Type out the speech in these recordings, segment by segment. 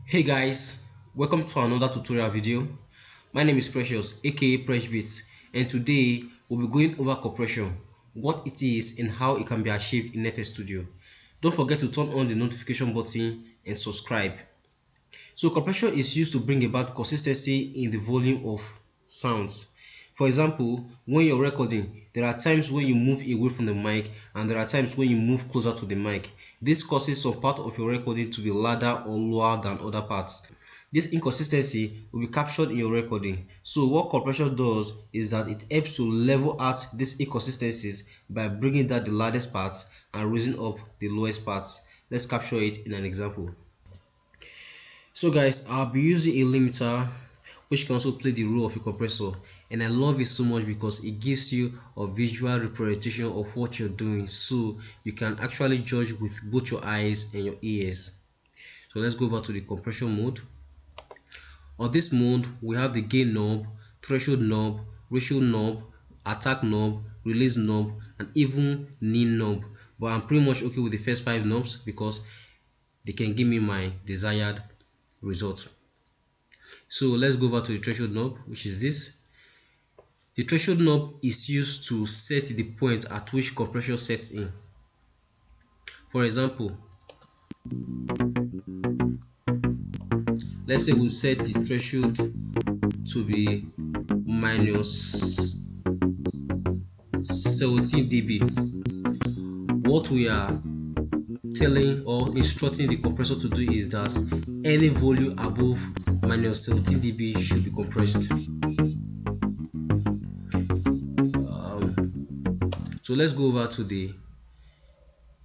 Hey guys, welcome to another tutorial video. My name is Precious, aka Preshbits, and today we'll be going over compression, what it is and how it can be achieved in FL Studio. Don't forget to turn on the notification button and subscribe. So compression is used to bring about consistency in the volume of sounds. For example, when you're recording, there are times when you move away from the mic and there are times when you move closer to the mic. This causes some part of your recording to be louder or lower than other parts. This inconsistency will be captured in your recording. So what compression does is that it helps to level out these inconsistencies by bringing down the loudest parts and raising up the lowest parts. Let's capture it in an example. So guys, I'll be using a limiter which can also play the role of a compressor, and I love it so much because it gives you a visual representation of what you're doing, so you can actually judge with both your eyes and your ears. So let's go over to the compression mode. On this mode, we have the gain knob, threshold knob, ratio knob, attack knob, release knob, and even knee knob. But I'm pretty much okay with the first 5 knobs because they can give me my desired result. So let's go over to the threshold knob, which is this. The threshold knob is used to set the point at which compression sets in. For example, let's say we set the threshold to be minus 17 dB. What we are telling or instructing the compressor to do is that any volume above minus 17 dB should be compressed. So let's go over to the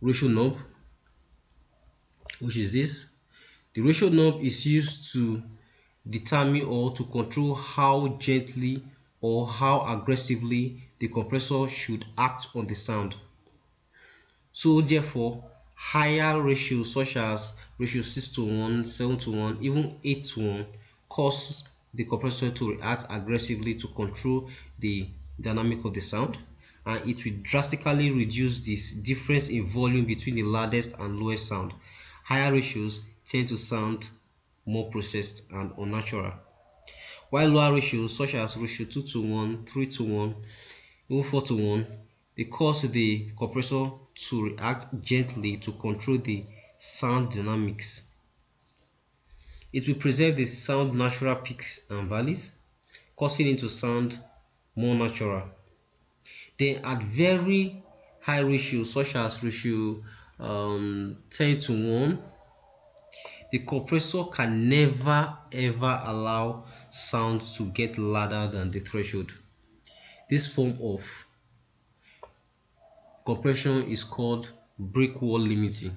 ratio knob, which is this. The ratio knob is used to determine or to control how gently or how aggressively the compressor should act on the sound. So therefore, higher ratios such as ratio 6:1, 7:1, even 8:1 cause the compressor to react aggressively to control the dynamic of the sound, and it will drastically reduce this difference in volume between the loudest and lowest sound. Higher ratios tend to sound more processed and unnatural, while lower ratios such as ratio 2:1, 3:1, even 4:1, they cause the compressor to react gently to control the sound dynamics. It will preserve the sound natural peaks and valleys, causing it to sound more natural. Then at very high ratios such as ratio 10:1, the compressor can never ever allow sound to get louder than the threshold. This form of compression is called brick wall limiting.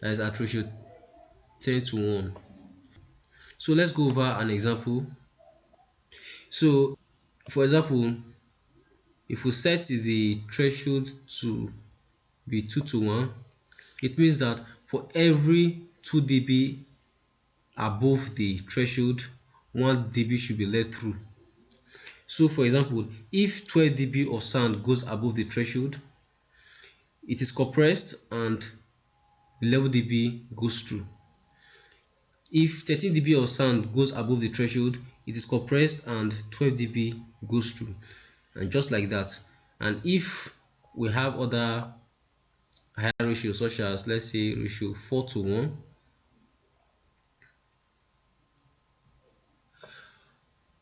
That is at ratio 10:1. So let's go over an example. So for example, if we set the threshold to be 2:1, it means that for every 2 dB above the threshold, 1 dB should be let through. So for example, if 12 dB of sound goes above the threshold, it is compressed and 11 dB goes through. If 13 dB of sound goes above the threshold, it is compressed and 12 dB goes through, and just like that. And if we have other higher ratios such as, let's say, ratio 4:1,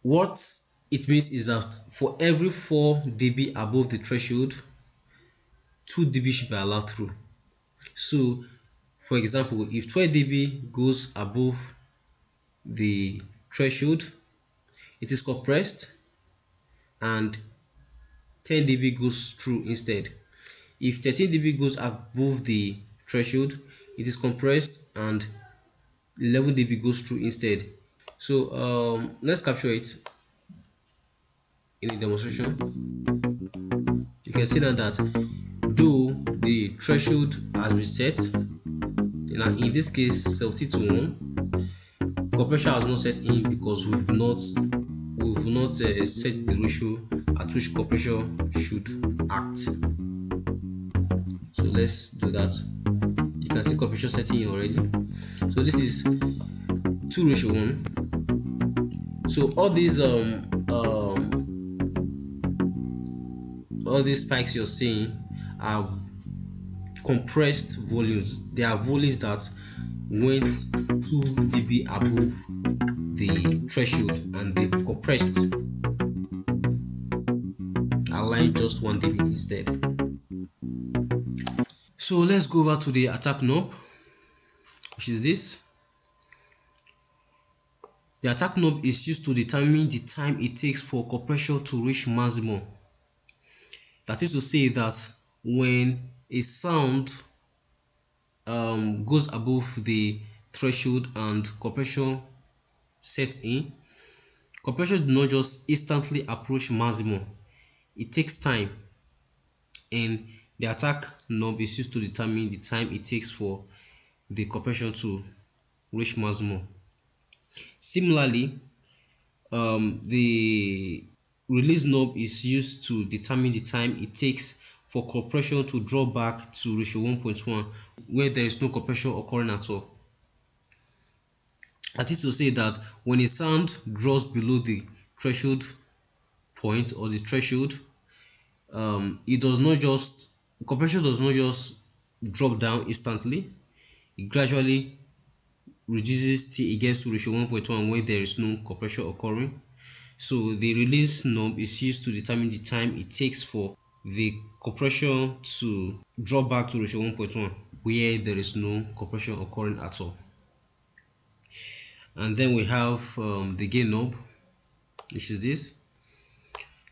what it means is that for every 4 dB above the threshold, 2 dB should be allowed through. So for example, if 12 dB goes above the threshold, it is compressed and 10 dB goes through instead. If 13 dB goes above the threshold, it is compressed and 11 dB goes through instead. So let's capture it in a demonstration. You can see now that though the threshold has been set, in this case 70:1, compression has not set in because we've not set the ratio at which compression should act. So let's do that. You can see compression setting in already. So this is 2:1. So all these spikes you're seeing are compressed volumes. They are volumes that went 2 dB above the threshold, and they compressed align just 1 dB instead. So let's go over to the attack knob, which is this. The attack knob is used to determine the time it takes for compression to reach maximum. That is to say that when a sound goes above the threshold and compression sets in, compression does not just instantly approach maximum. It takes time, and the attack knob is used to determine the time it takes for the compression to reach maximum. Similarly, the release knob is used to determine the time it takes for compression to drop back to ratio 1.1 where there is no compression occurring at all. That is to say that when a sound drops below the threshold point or the threshold, compression does not just drop down instantly. It gradually reduces till it gets to ratio 1.1 where there is no compression occurring. So the release knob is used to determine the time it takes for the compression to drop back to ratio 1.1 where there is no compression occurring at all. And then we have the gain knob, which is this.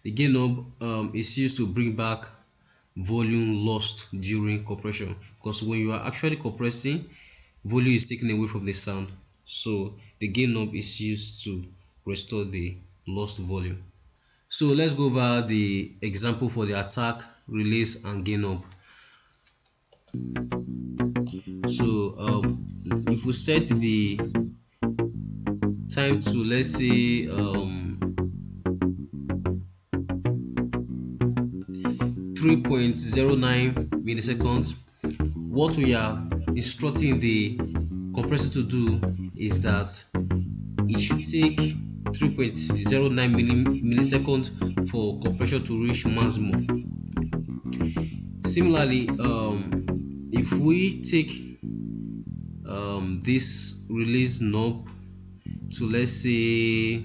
The gain knob is used to bring back volume lost during compression, because when you are actually compressing, volume is taken away from the sound. So the gain knob is used to restore the lost volume. So let's go over the example for the attack, release, and gain knob. So if we set the time to, let's say, 3.09 milliseconds, what we are instructing the compressor to do is that it should take 3.09 milliseconds for compression to reach maximum. Similarly, if we take this release knob to, let's say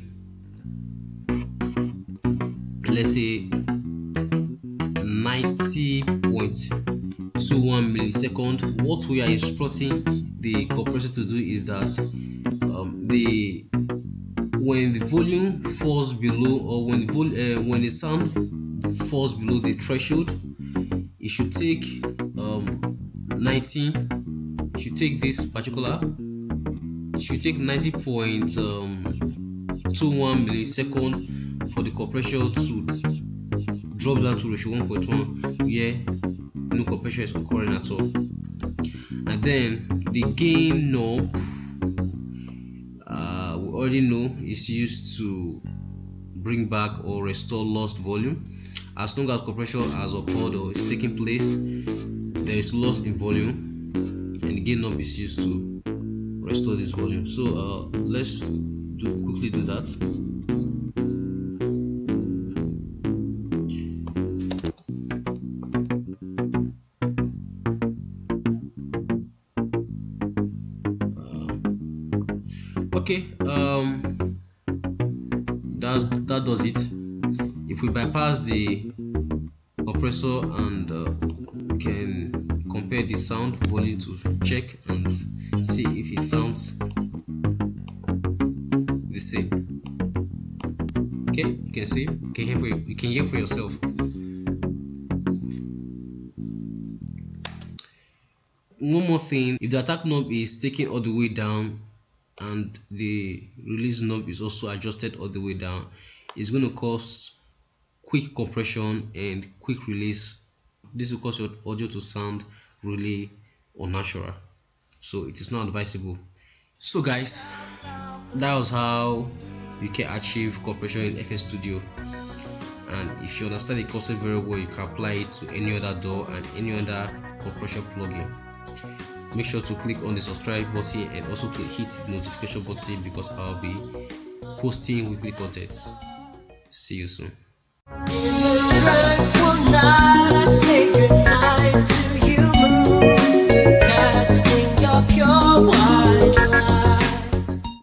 90.21 milliseconds, what we are instructing the compressor to do is that when the volume falls below, or when the sound falls below the threshold, it should take 90.21 milliseconds for the compression to drop down to ratio 1.1 where no compression is occurring at all. And then the gain knob, we already know, is used to bring back or restore lost volume. As long as compression has occurred or is taking place, there is loss in volume, and the gain knob is used to restore this volume. So let's quickly do that. Okay, that does it. If we bypass the compressor and we can compare the sound volume to check and see if it sounds the same. Okay, you can see, you can hear for yourself. One more thing, if the attack knob is taken all the way down and the release knob is also adjusted all the way down, it's going to cause quick compression and quick release. This will cause your audio to sound really unnatural, so it is not advisable. So guys, that was how you can achieve compression in FL Studio, and if you understand the concept very well, you can apply it to any other DAW and any other compression plugin. Make sure to click on the subscribe button and also to hit the notification button because I'll be posting weekly contents. See you soon.